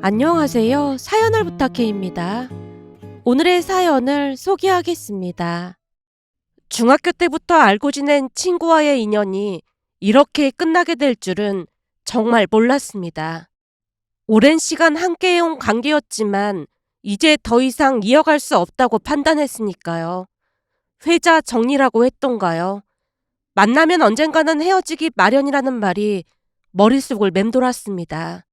안녕하세요. 사연을 부탁해입니다. 오늘의 사연을 소개하겠습니다. 중학교 때부터 알고 지낸 친구와의 인연이 이렇게 끝나게 될 줄은 정말 몰랐습니다. 오랜 시간 함께해온 관계였지만 이제 더 이상 이어갈 수 없다고 판단했으니까요. 회자 정리라고 했던가요? 만나면 언젠가는 헤어지기 마련이라는 말이 머릿속을 맴돌았습니다.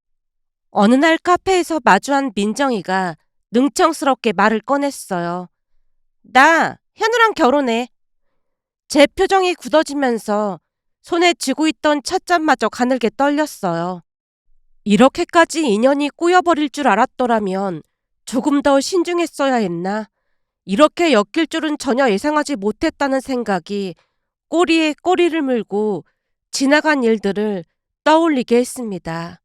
어느 날 카페에서 마주한 민정이가 능청스럽게 말을 꺼냈어요. 나 현우랑 결혼해. 제 표정이 굳어지면서 손에 쥐고 있던 찻잔마저 가늘게 떨렸어요. 이렇게까지 인연이 꼬여버릴 줄 알았더라면 조금 더 신중했어야 했나? 이렇게 엮일 줄은 전혀 예상하지 못했다는 생각이 꼬리에 꼬리를 물고 지나간 일들을 떠올리게 했습니다.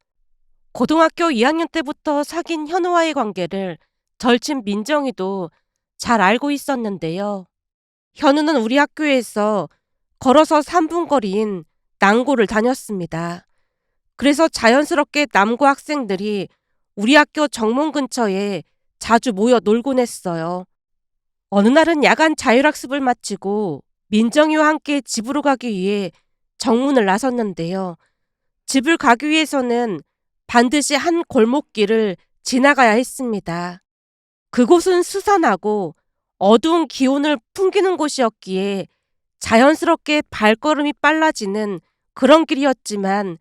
고등학교 2학년 때부터 사귄 현우와의 관계를 절친 민정이도 잘 알고 있었는데요. 현우는 우리 학교에서 걸어서 3분 거리인 남고를 다녔습니다. 그래서 자연스럽게 남고 학생들이 우리 학교 정문 근처에 자주 모여 놀곤 했어요. 어느 날은 야간 자율학습을 마치고 민정이와 함께 집으로 가기 위해 정문을 나섰는데요. 집을 가기 위해서는 반드시 한 골목길을 지나가야 했습니다. 그곳은 스산하고 어두운 기운을 풍기는 곳이었기에 자연스럽게 발걸음이 빨라지는 그런 길이었지만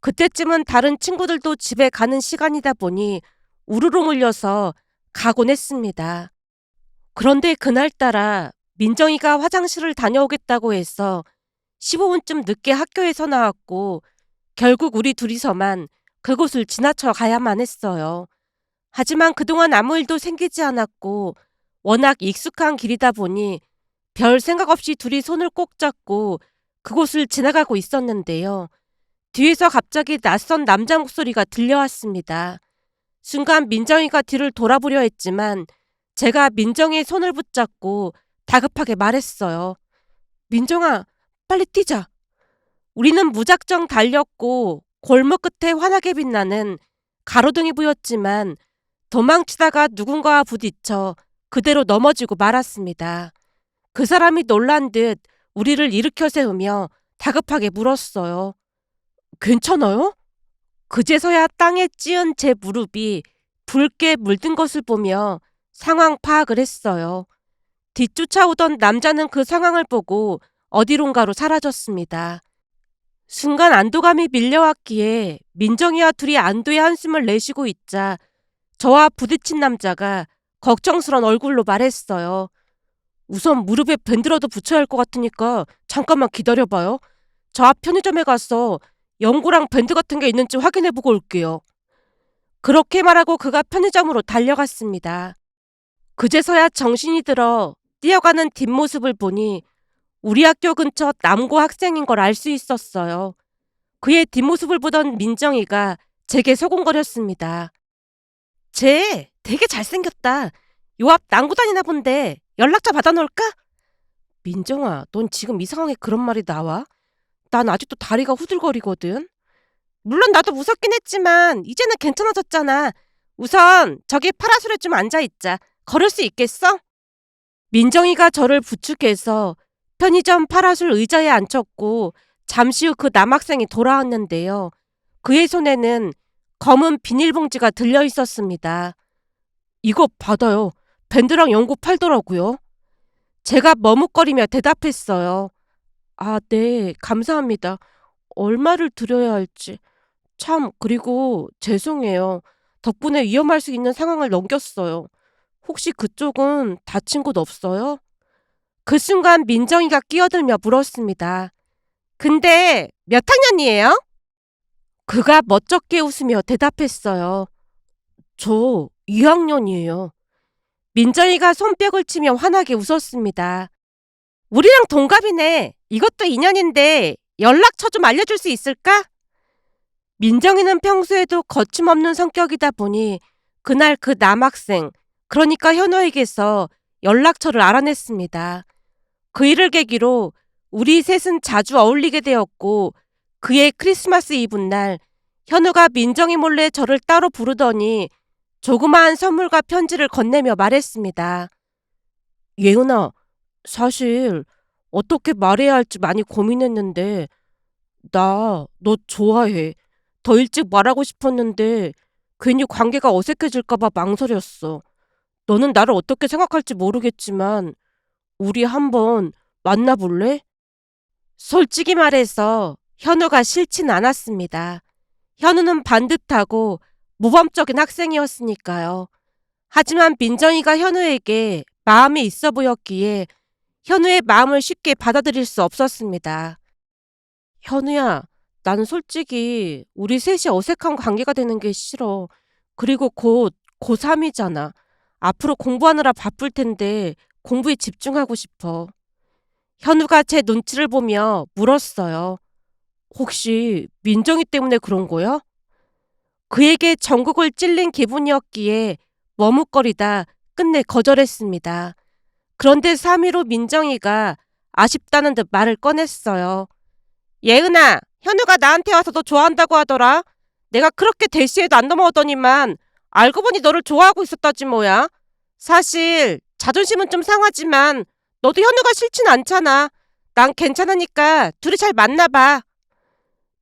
그때쯤은 다른 친구들도 집에 가는 시간이다 보니 우르르 몰려서 가곤 했습니다. 그런데 그날따라 민정이가 화장실을 다녀오겠다고 해서 15분쯤 늦게 학교에서 나왔고 결국 우리 둘이서만 그곳을 지나쳐 가야만 했어요. 하지만 그동안 아무 일도 생기지 않았고 워낙 익숙한 길이다 보니 별 생각 없이 둘이 손을 꼭 잡고 그곳을 지나가고 있었는데요. 뒤에서 갑자기 낯선 남자 목소리가 들려왔습니다. 순간 민정이가 뒤를 돌아보려 했지만 제가 민정이의 손을 붙잡고 다급하게 말했어요. 민정아, 빨리 뛰자. 우리는 무작정 달렸고 골목 끝에 환하게 빛나는 가로등이 보였지만 도망치다가 누군가와 부딪혀 그대로 넘어지고 말았습니다. 그 사람이 놀란 듯 우리를 일으켜 세우며 다급하게 물었어요. 괜찮아요? 그제서야 땅에 찧은 제 무릎이 붉게 물든 것을 보며 상황 파악을 했어요. 뒤쫓아오던 남자는 그 상황을 보고 어디론가로 사라졌습니다. 순간 안도감이 밀려왔기에 민정이와 둘이 안도의 한숨을 내쉬고 있자 저와 부딪힌 남자가 걱정스런 얼굴로 말했어요. 우선 무릎에 밴드라도 붙여야 할 것 같으니까 잠깐만 기다려봐요. 저 앞 편의점에 가서 연고랑 밴드 같은 게 있는지 확인해보고 올게요. 그렇게 말하고 그가 편의점으로 달려갔습니다. 그제서야 정신이 들어 뛰어가는 뒷모습을 보니 우리 학교 근처 남고 학생인 걸 알 수 있었어요. 그의 뒷모습을 보던 민정이가 제게 소곤거렸습니다. 쟤 되게 잘생겼다. 요 앞 남고 다니나 본데 연락처 받아놓을까? 민정아, 넌 지금 이상하게 그런 말이 나와? 난 아직도 다리가 후들거리거든. 물론 나도 무섭긴 했지만 이제는 괜찮아졌잖아. 우선 저기 파라솔에 좀 앉아있자. 걸을 수 있겠어? 민정이가 저를 부축해서 편의점 파라솔 의자에 앉혔고 잠시 후 그 남학생이 돌아왔는데요. 그의 손에는 검은 비닐봉지가 들려 있었습니다. 이거 받아요. 밴드랑 연고 팔더라고요. 제가 머뭇거리며 대답했어요. 아, 네, 감사합니다. 얼마를 드려야 할지. 참, 그리고 죄송해요. 덕분에 위험할 수 있는 상황을 넘겼어요. 혹시 그쪽은 다친 곳 없어요? 그 순간 민정이가 끼어들며 물었습니다. 근데 몇 학년이에요? 그가 멋쩍게 웃으며 대답했어요. 저 2학년이에요. 민정이가 손뼉을 치며 환하게 웃었습니다. 우리랑 동갑이네. 이것도 인연인데 연락처 좀 알려줄 수 있을까? 민정이는 평소에도 거침없는 성격이다 보니 그날 그 남학생, 그러니까 현호에게서 연락처를 알아냈습니다. 그 일을 계기로 우리 셋은 자주 어울리게 되었고 그의 크리스마스 이브날 현우가 민정이 몰래 저를 따로 부르더니 조그마한 선물과 편지를 건네며 말했습니다. 예은아, 사실 어떻게 말해야 할지 많이 고민했는데 나 너 좋아해. 더 일찍 말하고 싶었는데 괜히 관계가 어색해질까 봐 망설였어. 너는 나를 어떻게 생각할지 모르겠지만 우리 한번 만나볼래? 솔직히 말해서 현우가 싫진 않았습니다. 현우는 반듯하고 모범적인 학생이었으니까요. 하지만 민정이가 현우에게 마음이 있어 보였기에 현우의 마음을 쉽게 받아들일 수 없었습니다. 현우야, 나는 솔직히 우리 셋이 어색한 관계가 되는 게 싫어. 그리고 곧 고3이잖아. 앞으로 공부하느라 바쁠 텐데 공부에 집중하고 싶어. 현우가 제 눈치를 보며 물었어요. 혹시 민정이 때문에 그런 거야? 그에게 전국을 찔린 기분이었기에 머뭇거리다 끝내 거절했습니다. 그런데 3일 후 민정이가 아쉽다는 듯 말을 꺼냈어요. 예은아, 현우가 나한테 와서 너 좋아한다고 하더라. 내가 그렇게 대시해도 안 넘어오더니만 알고 보니 너를 좋아하고 있었다지 뭐야. 사실 자존심은 좀 상하지만 너도 현우가 싫진 않잖아. 난 괜찮으니까 둘이 잘 만나봐.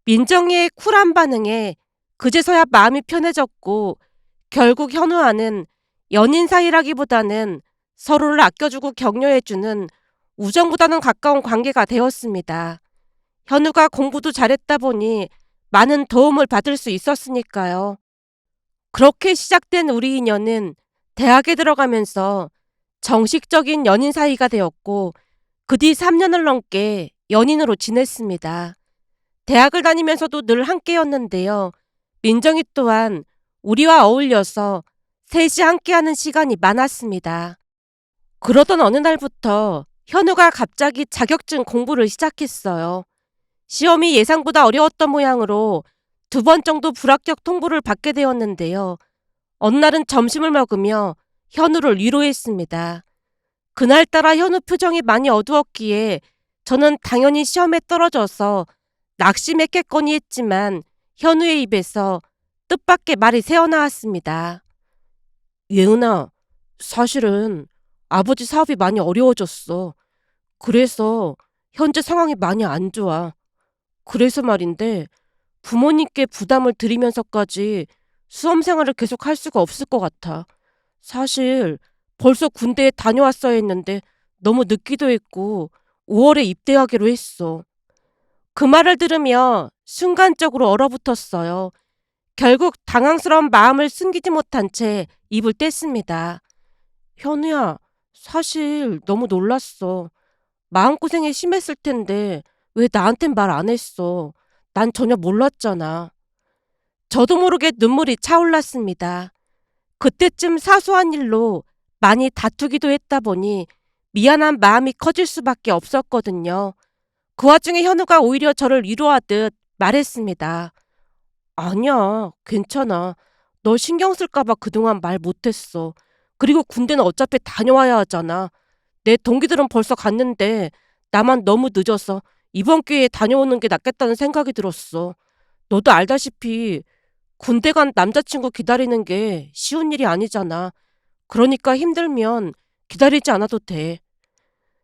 민정이의 쿨한 반응에 그제서야 마음이 편해졌고 결국 현우와는 연인 사이라기보다는 서로를 아껴주고 격려해주는 우정보다는 가까운 관계가 되었습니다. 현우가 공부도 잘했다 보니 많은 도움을 받을 수 있었으니까요. 그렇게 시작된 우리 인연은 대학에 들어가면서 정식적인 연인 사이가 되었고 그 뒤 3년을 넘게 연인으로 지냈습니다. 대학을 다니면서도 늘 함께였는데요. 민정이 또한 우리와 어울려서 셋이 함께하는 시간이 많았습니다. 그러던 어느 날부터 현우가 갑자기 자격증 공부를 시작했어요. 시험이 예상보다 어려웠던 모양으로 2번 정도 불합격 통보를 받게 되었는데요. 어느 날은 점심을 먹으며 현우를 위로했습니다. 그날따라 현우 표정이 많이 어두웠기에 저는 당연히 시험에 떨어져서 낙심했겠거니 했지만 현우의 입에서 뜻밖의 말이 새어나왔습니다. 예은아, 사실은 아버지 사업이 많이 어려워졌어. 그래서 현재 상황이 많이 안 좋아. 그래서 말인데 부모님께 부담을 드리면서까지 수험 생활을 계속 할 수가 없을 것 같아. 사실 벌써 군대에 다녀왔어야 했는데 너무 늦기도 했고 5월에 입대하기로 했어. 그 말을 들으며 순간적으로 얼어붙었어요. 결국 당황스러운 마음을 숨기지 못한 채 입을 뗐습니다. 현우야, 사실 너무 놀랐어. 마음고생이 심했을 텐데 왜 나한텐 말 안 했어? 난 전혀 몰랐잖아. 저도 모르게 눈물이 차올랐습니다. 그때쯤 사소한 일로 많이 다투기도 했다 보니 미안한 마음이 커질 수밖에 없었거든요. 그 와중에 현우가 오히려 저를 위로하듯 말했습니다. 아니야, 괜찮아. 너 신경 쓸까봐 그동안 말 못했어. 그리고 군대는 어차피 다녀와야 하잖아. 내 동기들은 벌써 갔는데 나만 너무 늦어서 이번 기회에 다녀오는 게 낫겠다는 생각이 들었어. 너도 알다시피 군대 간 남자친구 기다리는 게 쉬운 일이 아니잖아. 그러니까 힘들면 기다리지 않아도 돼.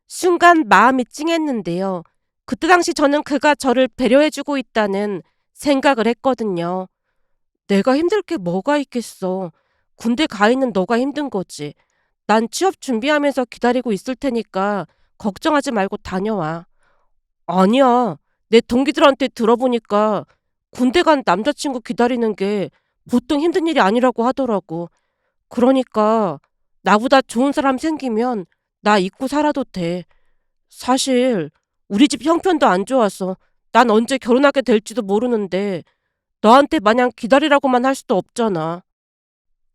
순간 마음이 찡했는데요. 그때 당시 저는 그가 저를 배려해주고 있다는 생각을 했거든요. 내가 힘들 게 뭐가 있겠어. 군대 가 있는 너가 힘든 거지. 난 취업 준비하면서 기다리고 있을 테니까 걱정하지 말고 다녀와. 아니야. 내 동기들한테 들어보니까 군대 간 남자친구 기다리는 게 보통 힘든 일이 아니라고 하더라고. 그러니까 나보다 좋은 사람 생기면 나 잊고 살아도 돼. 사실 우리 집 형편도 안 좋아서 난 언제 결혼하게 될지도 모르는데 너한테 마냥 기다리라고만 할 수도 없잖아.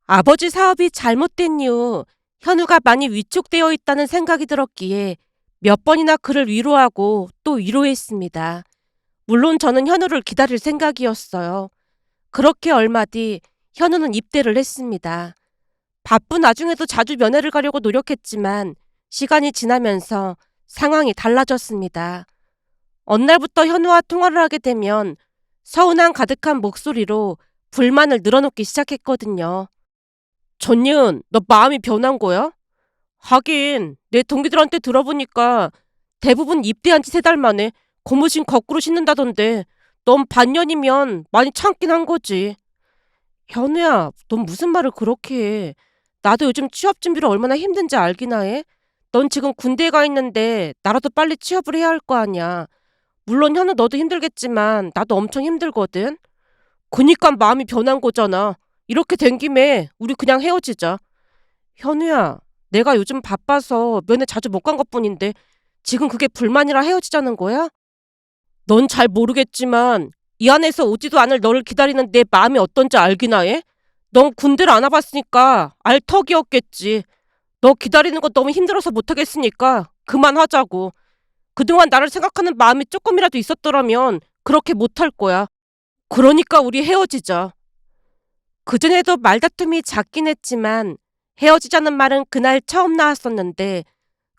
아버지 사업이 잘못된 이후 현우가 많이 위축되어 있다는 생각이 들었기에 몇 번이나 그를 위로하고 또 위로했습니다. 물론 저는 현우를 기다릴 생각이었어요. 그렇게 얼마 뒤 현우는 입대를 했습니다. 바쁜 와중에도 자주 면회를 가려고 노력했지만 시간이 지나면서 상황이 달라졌습니다. 어느 날부터 현우와 통화를 하게 되면 서운함 가득한 목소리로 불만을 늘어놓기 시작했거든요. 전예은, 너 마음이 변한 거야? 하긴 내 동기들한테 들어보니까 대부분 입대한 지 3달 만에 고무신 거꾸로 신는다던데 넌 반년이면 많이 참긴 한 거지. 현우야, 넌 무슨 말을 그렇게 해. 나도 요즘 취업 준비를 얼마나 힘든지 알기나 해? 넌 지금 군대에 가 있는데 나라도 빨리 취업을 해야 할 거 아니야. 물론 현우 너도 힘들겠지만 나도 엄청 힘들거든. 그니까 마음이 변한 거잖아. 이렇게 된 김에 우리 그냥 헤어지자. 현우야, 내가 요즘 바빠서 면회 자주 못 간 것뿐인데 지금 그게 불만이라 헤어지자는 거야? 넌 잘 모르겠지만 이 안에서 오지도 않을 너를 기다리는 내 마음이 어떤지 알기나 해? 넌 군대를 안 와봤으니까 알 턱이 없겠지. 너 기다리는 거 너무 힘들어서 못하겠으니까 그만하자고. 그동안 나를 생각하는 마음이 조금이라도 있었더라면 그렇게 못할 거야. 그러니까 우리 헤어지자. 그전에도 말다툼이 잦긴 했지만 헤어지자는 말은 그날 처음 나왔었는데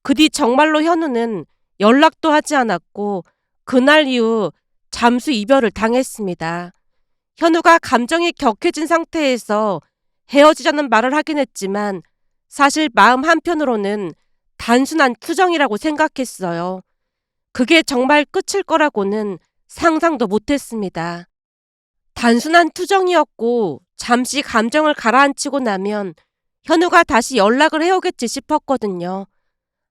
그 뒤 정말로 현우는 연락도 하지 않았고 그날 이후 잠수 이별을 당했습니다. 현우가 감정이 격해진 상태에서 헤어지자는 말을 하긴 했지만 사실 마음 한편으로는 단순한 투정이라고 생각했어요. 그게 정말 끝일 거라고는 상상도 못했습니다. 단순한 투정이었고 잠시 감정을 가라앉히고 나면 현우가 다시 연락을 해오겠지 싶었거든요.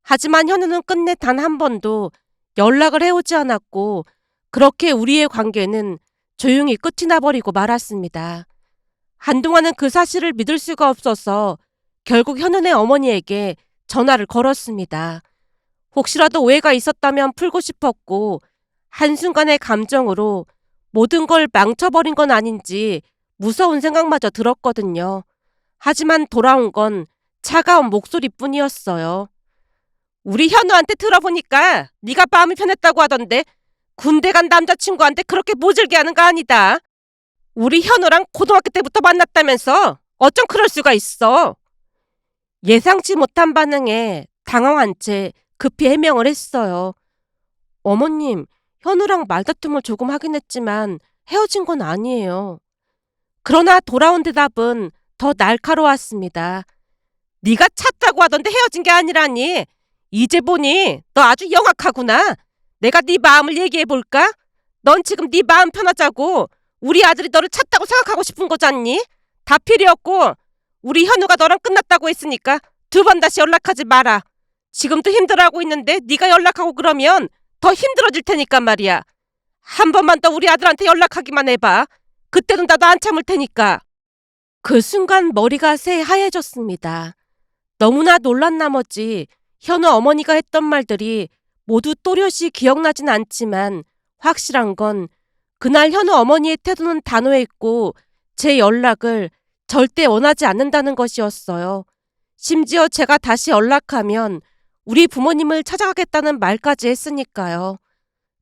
하지만 현우는 끝내 단 한 번도 연락을 해오지 않았고 그렇게 우리의 관계는 조용히 끝이 나버리고 말았습니다. 한동안은 그 사실을 믿을 수가 없어서 결국 현우네 어머니에게 전화를 걸었습니다. 혹시라도 오해가 있었다면 풀고 싶었고 한순간의 감정으로 모든 걸 망쳐버린 건 아닌지 무서운 생각마저 들었거든요. 하지만 돌아온 건 차가운 목소리뿐이었어요. 우리 현우한테 들어보니까 네가 마음이 편했다고 하던데 군대 간 남자친구한테 그렇게 모질게 하는 거 아니다. 우리 현우랑 고등학교 때부터 만났다면서 어쩜 그럴 수가 있어. 예상치 못한 반응에 당황한 채 급히 해명을 했어요. 어머님, 현우랑 말다툼을 조금 하긴 했지만 헤어진 건 아니에요. 그러나 돌아온 대답은 더 날카로웠습니다. 네가 찾자고 하던데 헤어진 게 아니라니. 이제 보니 너 아주 영악하구나. 내가 네 마음을 얘기해볼까? 넌 지금 네 마음 편하자고 우리 아들이 너를 찾다고 생각하고 싶은 거잖니? 다 필요 없고 우리 현우가 너랑 끝났다고 했으니까 2번 다시 연락하지 마라. 지금도 힘들어하고 있는데 네가 연락하고 그러면 더 힘들어질 테니까 말이야. 한 번만 더 우리 아들한테 연락하기만 해봐. 그때는 나도 안 참을 테니까. 그 순간 머리가 새하얘졌습니다. 너무나 놀란 나머지 현우 어머니가 했던 말들이 모두 또렷이 기억나진 않지만 확실한 건 그날 현우 어머니의 태도는 단호했고 제 연락을 절대 원하지 않는다는 것이었어요. 심지어 제가 다시 연락하면 우리 부모님을 찾아가겠다는 말까지 했으니까요.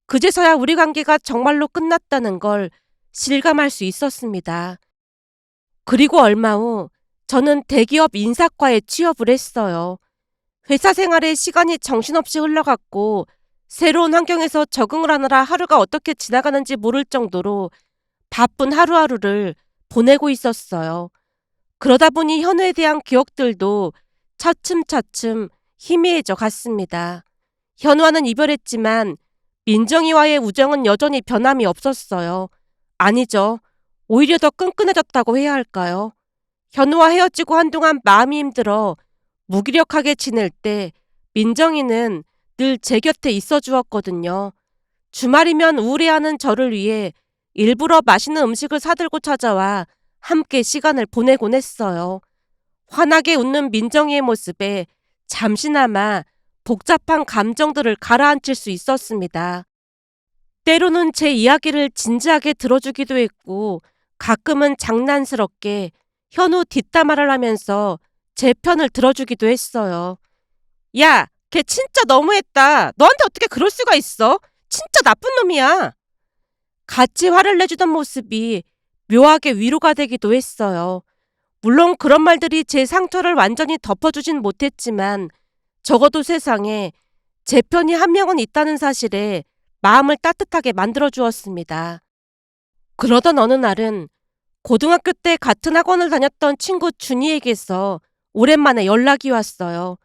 그제서야 우리 관계가 정말로 끝났다는 걸 실감할 수 있었습니다. 그리고 얼마 후 저는 대기업 인사과에 취업을 했어요. 회사 생활에 시간이 정신없이 흘러갔고 새로운 환경에서 적응을 하느라 하루가 어떻게 지나가는지 모를 정도로 바쁜 하루하루를 보내고 있었어요. 그러다 보니 현우에 대한 기억들도 차츰차츰 희미해져 갔습니다. 현우와는 이별했지만 민정이와의 우정은 여전히 변함이 없었어요. 아니죠. 오히려 더 끈끈해졌다고 해야 할까요? 현우와 헤어지고 한동안 마음이 힘들어 무기력하게 지낼 때 민정이는 늘 제 곁에 있어 주었거든요. 주말이면 우울해하는 저를 위해 일부러 맛있는 음식을 사들고 찾아와 함께 시간을 보내곤 했어요. 환하게 웃는 민정이의 모습에 잠시나마 복잡한 감정들을 가라앉힐 수 있었습니다. 때로는 제 이야기를 진지하게 들어주기도 했고 가끔은 장난스럽게 현우 뒷담화를 하면서 제 편을 들어주기도 했어요. 야, 걔 진짜 너무했다. 너한테 어떻게 그럴 수가 있어? 진짜 나쁜 놈이야. 같이 화를 내주던 모습이 묘하게 위로가 되기도 했어요. 물론 그런 말들이 제 상처를 완전히 덮어주진 못했지만 적어도 세상에 제 편이 한 명은 있다는 사실에 마음을 따뜻하게 만들어 주었습니다. 그러던 어느 날은 고등학교 때 같은 학원을 다녔던 친구 준이에게서 오랜만에 연락이 왔어요.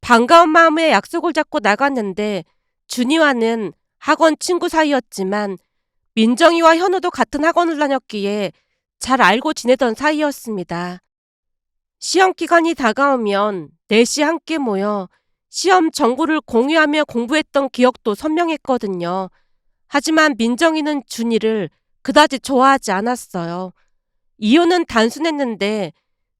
반가운 마음에 약속을 잡고 나갔는데 준이와는 학원 친구 사이였지만 민정이와 현우도 같은 학원을 다녔기에 잘 알고 지내던 사이였습니다. 시험 기간이 다가오면 넷이 함께 모여 시험 정보를 공유하며 공부했던 기억도 선명했거든요. 하지만 민정이는 준이를 그다지 좋아하지 않았어요. 이유는 단순했는데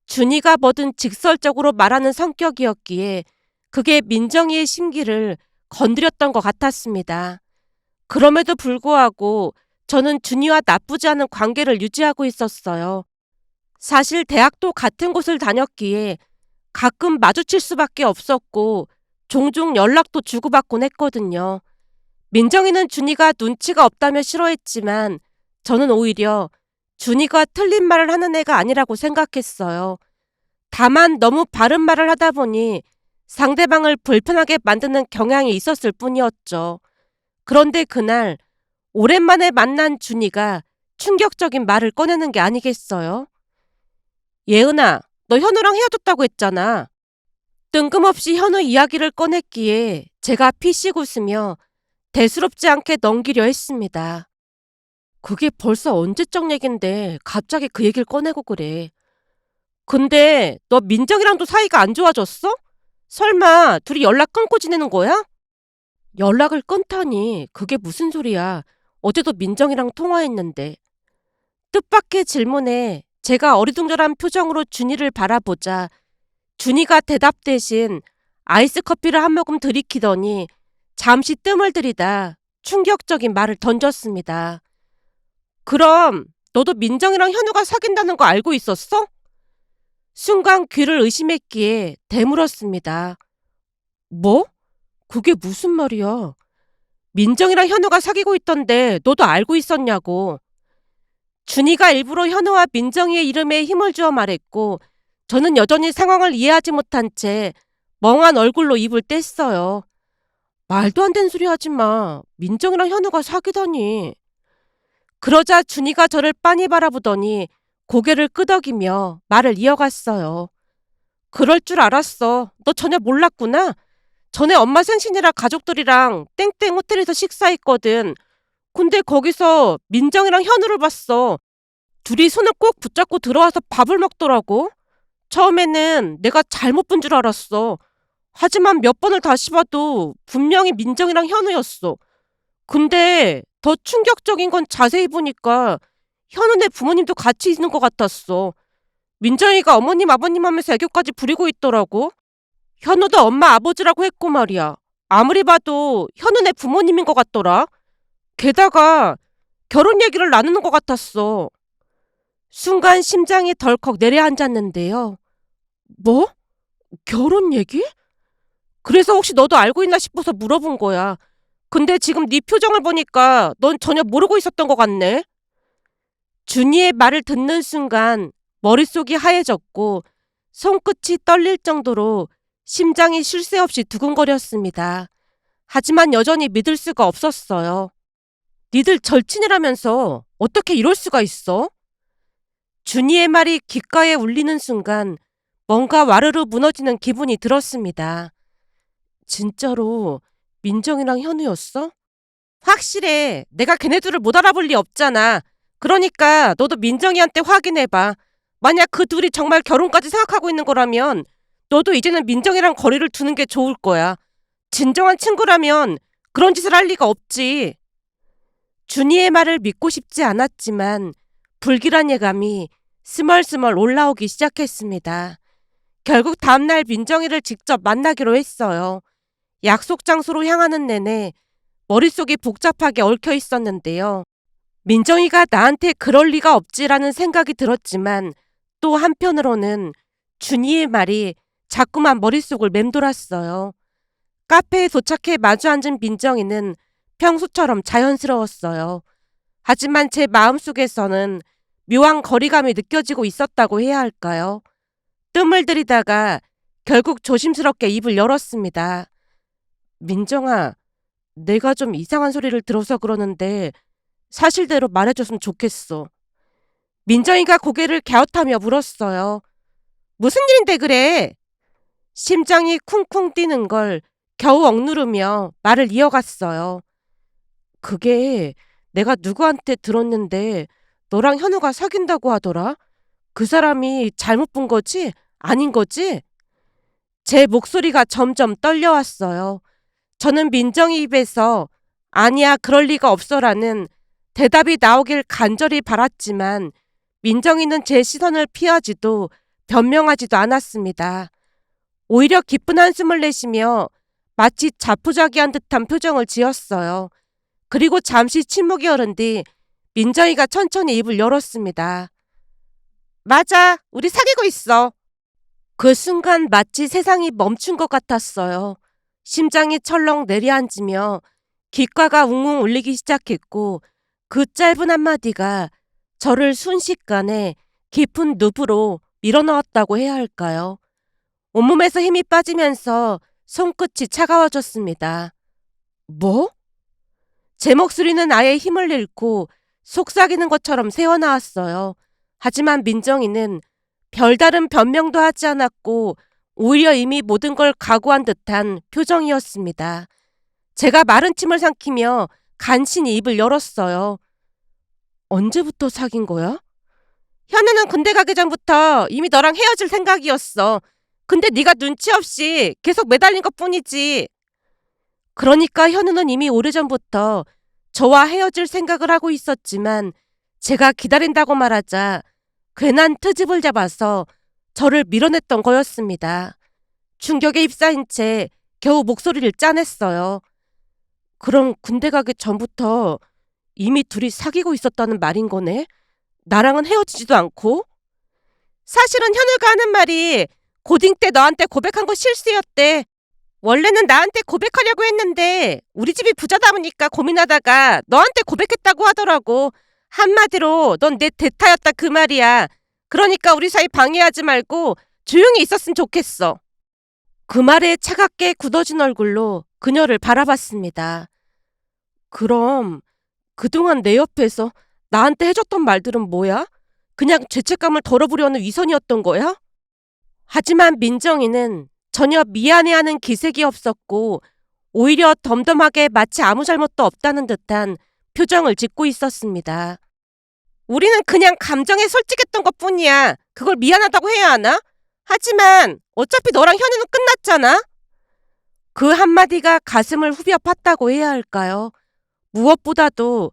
준이가 뭐든 직설적으로 말하는 성격이었기에 그게 민정이의 심기를 건드렸던 것 같았습니다. 그럼에도 불구하고 저는 준이와 나쁘지 않은 관계를 유지하고 있었어요. 사실 대학도 같은 곳을 다녔기에 가끔 마주칠 수밖에 없었고 종종 연락도 주고받곤 했거든요. 민정이는 준이가 눈치가 없다며 싫어했지만 저는 오히려 준이가 틀린 말을 하는 애가 아니라고 생각했어요. 다만 너무 바른 말을 하다 보니 상대방을 불편하게 만드는 경향이 있었을 뿐이었죠. 그런데 그날 오랜만에 만난 준이가 충격적인 말을 꺼내는 게 아니겠어요? 예은아, 너 현우랑 헤어졌다고 했잖아. 뜬금없이 현우 이야기를 꺼냈기에 제가 피식 웃으며 대수롭지 않게 넘기려 했습니다. 그게 벌써 언제적 얘긴데 갑자기 그 얘기를 꺼내고 그래. 근데 너 민정이랑도 사이가 안 좋아졌어? 설마 둘이 연락 끊고 지내는 거야? 연락을 끊다니 그게 무슨 소리야. 어제도 민정이랑 통화했는데. 뜻밖의 질문에 제가 어리둥절한 표정으로 준이를 바라보자 준이가 대답 대신 아이스 커피를 한 모금 들이키더니 잠시 뜸을 들이다 충격적인 말을 던졌습니다. 그럼 너도 민정이랑 현우가 사귄다는 거 알고 있었어? 순간 귀를 의심했기에 되물었습니다. 뭐? 그게 무슨 말이야? 민정이랑 현우가 사귀고 있던데 너도 알고 있었냐고. 준이가 일부러 현우와 민정이의 이름에 힘을 주어 말했고 저는 여전히 상황을 이해하지 못한 채 멍한 얼굴로 입을 뗐어요. 말도 안 되는 소리 하지 마. 민정이랑 현우가 사귀다니. 그러자 준이가 저를 빤히 바라보더니 고개를 끄덕이며 말을 이어갔어요. 그럴 줄 알았어. 너 전혀 몰랐구나. 전에 엄마 생신이라 가족들이랑 땡땡 호텔에서 식사했거든. 근데 거기서 민정이랑 현우를 봤어. 둘이 손을 꼭 붙잡고 들어와서 밥을 먹더라고. 처음에는 내가 잘못 본 줄 알았어. 하지만 몇 번을 다시 봐도 분명히 민정이랑 현우였어. 근데 더 충격적인 건 자세히 보니까 현우네 부모님도 같이 있는 것 같았어. 민정이가 어머님 아버님 하면서 애교까지 부리고 있더라고. 현우도 엄마 아버지라고 했고 말이야. 아무리 봐도 현우네 부모님인 것 같더라. 게다가 결혼 얘기를 나누는 것 같았어. 순간 심장이 덜컥 내려앉았는데요. 뭐? 결혼 얘기? 그래서 혹시 너도 알고 있나 싶어서 물어본 거야. 근데 지금 네 표정을 보니까 넌 전혀 모르고 있었던 것 같네. 준이의 말을 듣는 순간 머릿속이 하얘졌고 손끝이 떨릴 정도로 심장이 쉴 새 없이 두근거렸습니다. 하지만 여전히 믿을 수가 없었어요. 니들 절친이라면서 어떻게 이럴 수가 있어? 준이의 말이 귓가에 울리는 순간 뭔가 와르르 무너지는 기분이 들었습니다. 진짜로 민정이랑 현우였어? 확실해. 내가 걔네들을 못 알아볼 리 없잖아. 그러니까 너도 민정이한테 확인해봐. 만약 그 둘이 정말 결혼까지 생각하고 있는 거라면 너도 이제는 민정이랑 거리를 두는 게 좋을 거야. 진정한 친구라면 그런 짓을 할 리가 없지. 준이의 말을 믿고 싶지 않았지만 불길한 예감이 스멀스멀 올라오기 시작했습니다. 결국 다음날 민정이를 직접 만나기로 했어요. 약속 장소로 향하는 내내 머릿속이 복잡하게 얽혀 있었는데요. 민정이가 나한테 그럴 리가 없지라는 생각이 들었지만 또 한편으로는 준이의 말이 자꾸만 머릿속을 맴돌았어요. 카페에 도착해 마주 앉은 민정이는 평소처럼 자연스러웠어요. 하지만 제 마음속에서는 묘한 거리감이 느껴지고 있었다고 해야 할까요? 뜸을 들이다가 결국 조심스럽게 입을 열었습니다. 민정아, 내가 좀 이상한 소리를 들어서 그러는데 사실대로 말해줬으면 좋겠어. 민정이가 고개를 갸웃하며 물었어요. 무슨 일인데 그래? 심장이 쿵쿵 뛰는 걸 겨우 억누르며 말을 이어갔어요. 그게 내가 누구한테 들었는데 너랑 현우가 사귄다고 하더라? 그 사람이 잘못 본 거지? 아닌 거지? 제 목소리가 점점 떨려왔어요. 저는 민정이 입에서 아니야 그럴 리가 없어라는 대답이 나오길 간절히 바랐지만 민정이는 제 시선을 피하지도 변명하지도 않았습니다. 오히려 기쁜 한숨을 내쉬며 마치 자포자기한 듯한 표정을 지었어요. 그리고 잠시 침묵이 흐른 뒤 민정이가 천천히 입을 열었습니다. 맞아, 우리 사귀고 있어. 그 순간 마치 세상이 멈춘 것 같았어요. 심장이 철렁 내려앉으며 귓가가 웅웅 울리기 시작했고 그 짧은 한마디가 저를 순식간에 깊은 늪으로 밀어넣었다고 해야 할까요? 온몸에서 힘이 빠지면서 손끝이 차가워졌습니다. 뭐? 제 목소리는 아예 힘을 잃고 속삭이는 것처럼 새어나왔어요. 하지만 민정이는 별다른 변명도 하지 않았고 오히려 이미 모든 걸 각오한 듯한 표정이었습니다. 제가 마른 침을 삼키며 간신히 입을 열었어요. 언제부터 사귄 거야? 현우는 군대 가기 전부터 이미 너랑 헤어질 생각이었어. 근데 네가 눈치 없이 계속 매달린 것뿐이지. 그러니까 현우는 이미 오래전부터 저와 헤어질 생각을 하고 있었지만 제가 기다린다고 말하자 괜한 트집을 잡아서 저를 밀어냈던 거였습니다. 충격에 휩싸인 채 겨우 목소리를 짜냈어요. 그럼 군대 가기 전부터 이미 둘이 사귀고 있었다는 말인 거네? 나랑은 헤어지지도 않고? 사실은 현우가 하는 말이 고딩 때 너한테 고백한 거 실수였대. 원래는 나한테 고백하려고 했는데 우리 집이 부자다 보니까 고민하다가 너한테 고백했다고 하더라고. 한마디로 넌 내 대타였다 그 말이야. 그러니까 우리 사이 방해하지 말고 조용히 있었으면 좋겠어. 그 말에 차갑게 굳어진 얼굴로 그녀를 바라봤습니다. 그럼 그동안 내 옆에서 나한테 해줬던 말들은 뭐야? 그냥 죄책감을 덜어보려는 위선이었던 거야? 하지만 민정이는 전혀 미안해하는 기색이 없었고 오히려 덤덤하게 마치 아무 잘못도 없다는 듯한 표정을 짓고 있었습니다. 우리는 그냥 감정에 솔직했던 것뿐이야. 그걸 미안하다고 해야 하나? 하지만 어차피 너랑 현우는 끝났잖아. 그 한마디가 가슴을 후벼 팠다고 해야 할까요? 무엇보다도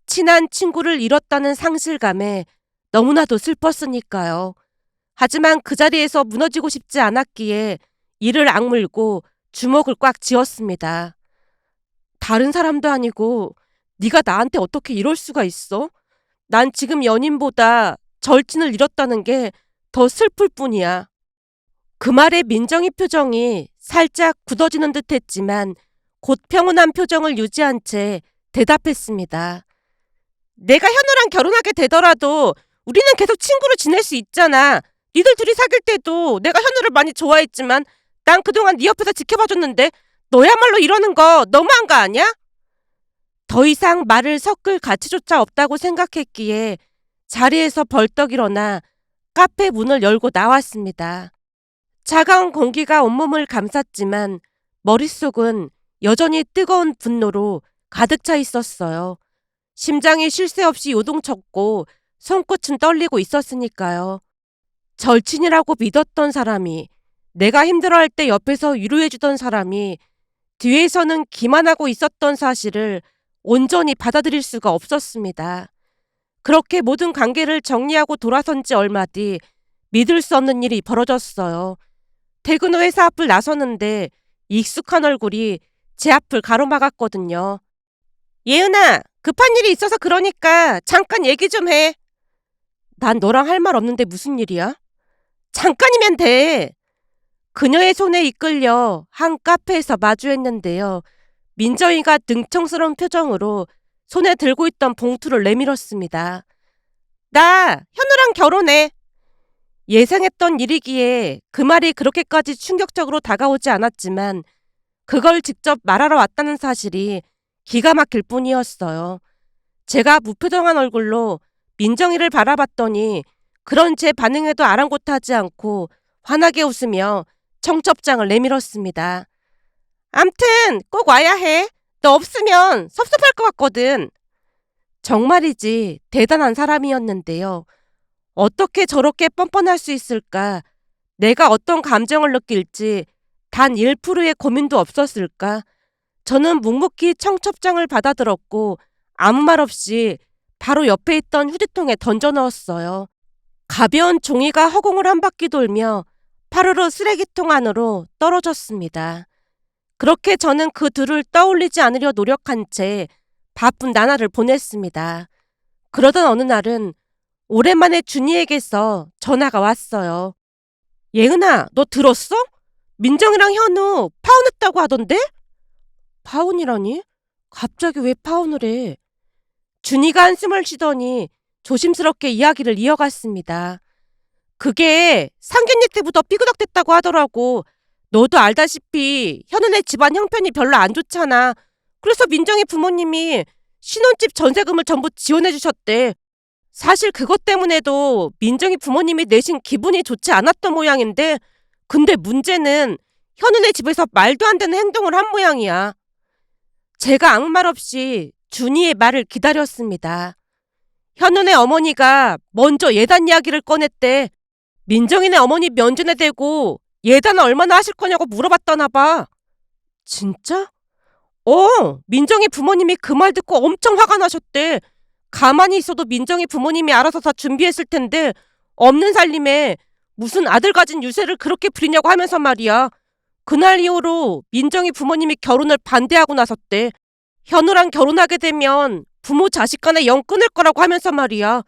친한 친구를 잃었다는 상실감에 너무나도 슬펐으니까요. 하지만 그 자리에서 무너지고 싶지 않았기에 이를 악물고 주먹을 꽉 쥐었습니다. 다른 사람도 아니고 네가 나한테 어떻게 이럴 수가 있어? 난 지금 연인보다 절친을 잃었다는 게 더 슬플 뿐이야. 그 말에 민정이 표정이 살짝 굳어지는 듯 했지만 곧 평온한 표정을 유지한 채 대답했습니다. 내가 현우랑 결혼하게 되더라도 우리는 계속 친구로 지낼 수 있잖아. 니들 둘이 사귈 때도 내가 현우를 많이 좋아했지만 난 그동안 네 옆에서 지켜봐줬는데 너야말로 이러는 거 너무한 거 아니야? 더 이상 말을 섞을 가치조차 없다고 생각했기에 자리에서 벌떡 일어나 카페 문을 열고 나왔습니다. 차가운 공기가 온몸을 감쌌지만 머릿속은 여전히 뜨거운 분노로 가득 차 있었어요. 심장이 쉴 새 없이 요동쳤고 손끝은 떨리고 있었으니까요. 절친이라고 믿었던 사람이, 내가 힘들어할 때 옆에서 위로해주던 사람이 뒤에서는 기만하고 있었던 사실을 온전히 받아들일 수가 없었습니다. 그렇게 모든 관계를 정리하고 돌아선 지 얼마 뒤 믿을 수 없는 일이 벌어졌어요. 퇴근 후 회사 앞을 나서는데 익숙한 얼굴이 제 앞을 가로막았거든요. 예은아, 급한 일이 있어서 그러니까 잠깐 얘기 좀 해. 난 너랑 할 말 없는데 무슨 일이야? 잠깐이면 돼. 그녀의 손에 이끌려 한 카페에서 마주했는데요. 민정이가 능청스러운 표정으로 손에 들고 있던 봉투를 내밀었습니다. 나 현우랑 결혼해. 예상했던 일이기에 그 말이 그렇게까지 충격적으로 다가오지 않았지만 그걸 직접 말하러 왔다는 사실이 기가 막힐 뿐이었어요. 제가 무표정한 얼굴로 민정이를 바라봤더니 그런 제 반응에도 아랑곳하지 않고 환하게 웃으며 청첩장을 내밀었습니다. 암튼 꼭 와야 해. 너 없으면 섭섭할 것 같거든. 정말이지 대단한 사람이었는데요. 어떻게 저렇게 뻔뻔할 수 있을까? 내가 어떤 감정을 느낄지 단 1%의 고민도 없었을까? 저는 묵묵히 청첩장을 받아들었고 아무 말 없이 바로 옆에 있던 휴지통에 던져 넣었어요. 가벼운 종이가 허공을 한 바퀴 돌며 파르르 쓰레기통 안으로 떨어졌습니다. 그렇게 저는 그 둘을 떠올리지 않으려 노력한 채 바쁜 나날을 보냈습니다. 그러던 어느 날은 오랜만에 준이에게서 전화가 왔어요. 예은아, 너 들었어? 민정이랑 현우 파혼했다고 하던데? 파혼이라니? 갑자기 왜 파혼을 해? 준이가 한숨을 쉬더니 조심스럽게 이야기를 이어갔습니다. 그게 상견례 때부터 삐그덕댔다고 하더라고. 너도 알다시피 현은의 집안 형편이 별로 안 좋잖아. 그래서 민정이 부모님이 신혼집 전세금을 전부 지원해 주셨대. 사실 그것 때문에도 민정이 부모님이 내신 기분이 좋지 않았던 모양인데, 근데 문제는 현은의 집에서 말도 안 되는 행동을 한 모양이야. 제가 아무 말 없이 준이의 말을 기다렸습니다. 현은의 어머니가 먼저 예단 이야기를 꺼냈대. 민정이네 어머니 면전에 대고 예단은 얼마나 하실 거냐고 물어봤다나 봐. 진짜? 민정이 부모님이 그 말 듣고 엄청 화가 나셨대. 가만히 있어도 민정이 부모님이 알아서 다 준비했을 텐데 없는 살림에 무슨 아들 가진 유세를 그렇게 부리냐고 하면서 말이야. 그날 이후로 민정이 부모님이 결혼을 반대하고 나섰대. 현우랑 결혼하게 되면 부모 자식 간에 영 끊을 거라고 하면서 말이야.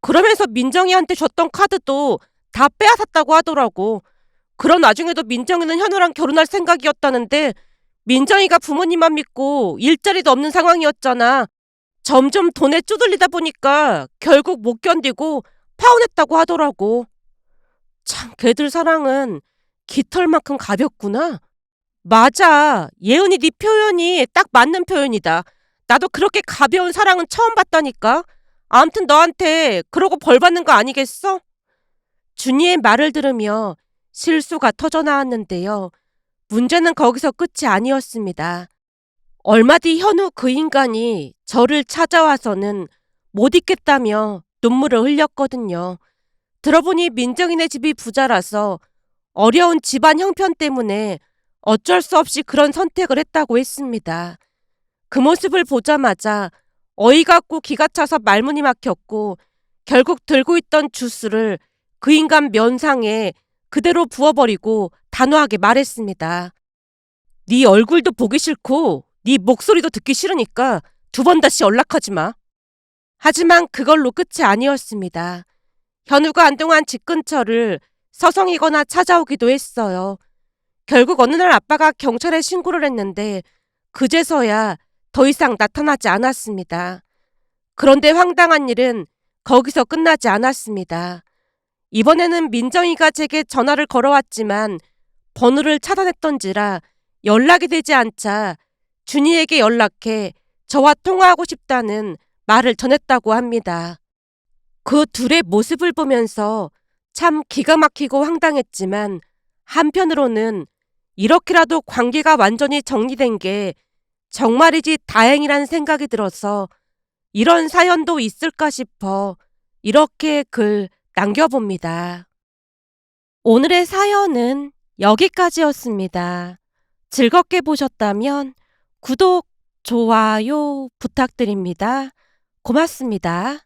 그러면서 민정이한테 줬던 카드도 다 빼앗았다고 하더라고. 그런 와중에도 민정이는 현우랑 결혼할 생각이었다는데 민정이가 부모님만 믿고 일자리도 없는 상황이었잖아. 점점 돈에 쪼들리다 보니까 결국 못 견디고 파혼했다고 하더라고. 참, 걔들 사랑은 깃털만큼 가볍구나. 맞아. 예은이 네 표현이 딱 맞는 표현이다. 나도 그렇게 가벼운 사랑은 처음 봤다니까. 아무튼 너한테 그러고 벌 받는 거 아니겠어? 준이의 말을 들으며 실수가 터져 나왔는데요. 문제는 거기서 끝이 아니었습니다. 얼마 뒤 현우 그 인간이 저를 찾아와서는 못 있겠다며 눈물을 흘렸거든요. 들어보니 민정이네 집이 부자라서 어려운 집안 형편 때문에 어쩔 수 없이 그런 선택을 했다고 했습니다. 그 모습을 보자마자 어이가 없고 기가 차서 말문이 막혔고 결국 들고 있던 주스를 그 인간 면상에 그대로 부어버리고 단호하게 말했습니다. 네 얼굴도 보기 싫고 네 목소리도 듣기 싫으니까 2번 다시 연락하지 마. 하지만 그걸로 끝이 아니었습니다. 현우가 한동안 집 근처를 서성이거나 찾아오기도 했어요. 결국 어느 날 아빠가 경찰에 신고를 했는데 그제서야 더 이상 나타나지 않았습니다. 그런데 황당한 일은 거기서 끝나지 않았습니다. 이번에는 민정이가 제게 전화를 걸어왔지만 번호를 차단했던지라 연락이 되지 않자 준이에게 연락해 저와 통화하고 싶다는 말을 전했다고 합니다. 그 둘의 모습을 보면서 참 기가 막히고 황당했지만 한편으로는 이렇게라도 관계가 완전히 정리된 게 정말이지 다행이란 생각이 들어서 이런 사연도 있을까 싶어 이렇게 글 남겨봅니다. 오늘의 사연은 여기까지였습니다. 즐겁게 보셨다면 구독, 좋아요 부탁드립니다. 고맙습니다.